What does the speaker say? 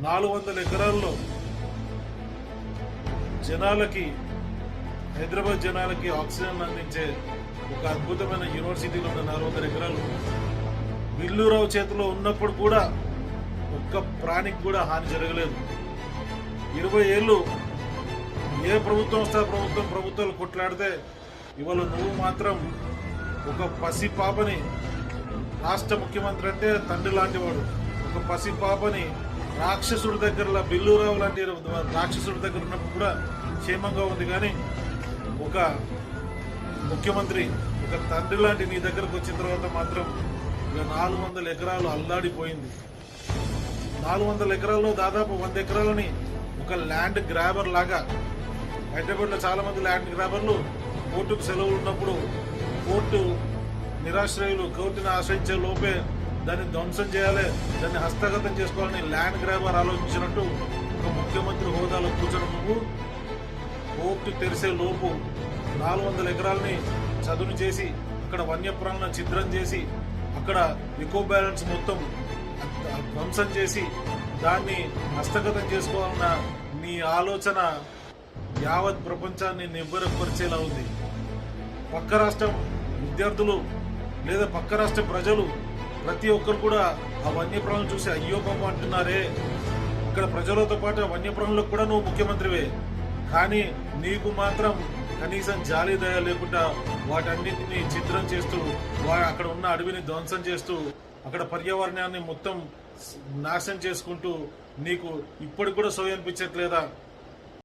400 ఎకరాల్లో జనాలకి, హైదరాబాద్ జనాలకి ఆక్సిజన్ అందించే ఒక అద్భుతమైన యూనివర్సిటీలో ఉన్న 400 ఎకరాలు బిల్లురావు చేతిలో ఉన్నప్పుడు కూడా ఒక్క ప్రాణికి కూడా హాని జరగలేదు. 20 ఏళ్ళు ఏ ప్రభుత్వం వస్తే ప్రభుత్వాలు కొట్లాడితే ఇవాళ నువ్వు మాత్రం ఒక పసి పాపని, రాష్ట్ర ముఖ్యమంత్రి అంటే తండ్రి లాంటి వాడు, ఒక పసి పాపని రాక్షసుడి దగ్గర, బిల్లురావు లాంటి రాక్షసుడి దగ్గర ఉన్నప్పుడు కూడా క్షేమంగా ఉంది. కానీ ఒక ముఖ్యమంత్రి, ఒక తండ్రి లాంటి నీ దగ్గరకు వచ్చిన తర్వాత మాత్రం ఇక 400 ఎకరాలు అల్లాడిపోయింది. 400 ఎకరాల్లో దాదాపు 100 ఎకరాలని ఒక ల్యాండ్ గ్రాబర్ లాగా, హైదరాబాద్లో చాలా మంది ల్యాండ్ గ్రాబర్లు కోర్టుకు సెలవులు ఉన్నప్పుడు కోర్టు నిరాశ్రయులు కోర్టుని ఆశ్రయించే లోపే దాన్ని ధ్వంసం చేయాలి, దాన్ని హస్తగతం చేసుకోవాలని ల్యాండ్ గ్రాబర్ ఆలోచించినట్టు ఒక ముఖ్యమంత్రి హోదాలో కూర్చొని నువ్వు కోర్టు తెరిసే లోపు 400 ఎకరాలని చదును చేసి, అక్కడ వన్యప్రాణులను ఛిద్రం చేసి, అక్కడ ఎకో బ్యాలెన్స్ మొత్తం ధ్వంసం చేసి దాన్ని హస్తగతం చేసుకోవాలన్న నీ ఆలోచన యావత్ ప్రపంచాన్ని నివ్వెరపరిచేలా ఉంది. పక్క రాష్ట్రం విద్యార్థులు లేదా పక్క రాష్ట్ర ప్రజలు ప్రతి ఒక్కరు కూడా ఆ వన్యప్రాణులు చూసి అయ్యో పాప అంటున్నారే. ఇక్కడ ప్రజలతో పాటు వన్యప్రాణులకు కూడా నువ్వు ముఖ్యమంత్రివే, కానీ నీకు మాత్రం కనీసం జాలి దయ లేకుండా వాటన్నిటిని ఛిద్రం చేస్తూ, అక్కడ ఉన్న అడవిని ధ్వంసం చేస్తూ, అక్కడ పర్యావరణాన్ని మొత్తం నాశనం చేసుకుంటూ నీకు ఇప్పటికి కూడా సోయ అనిపించట్లేదా?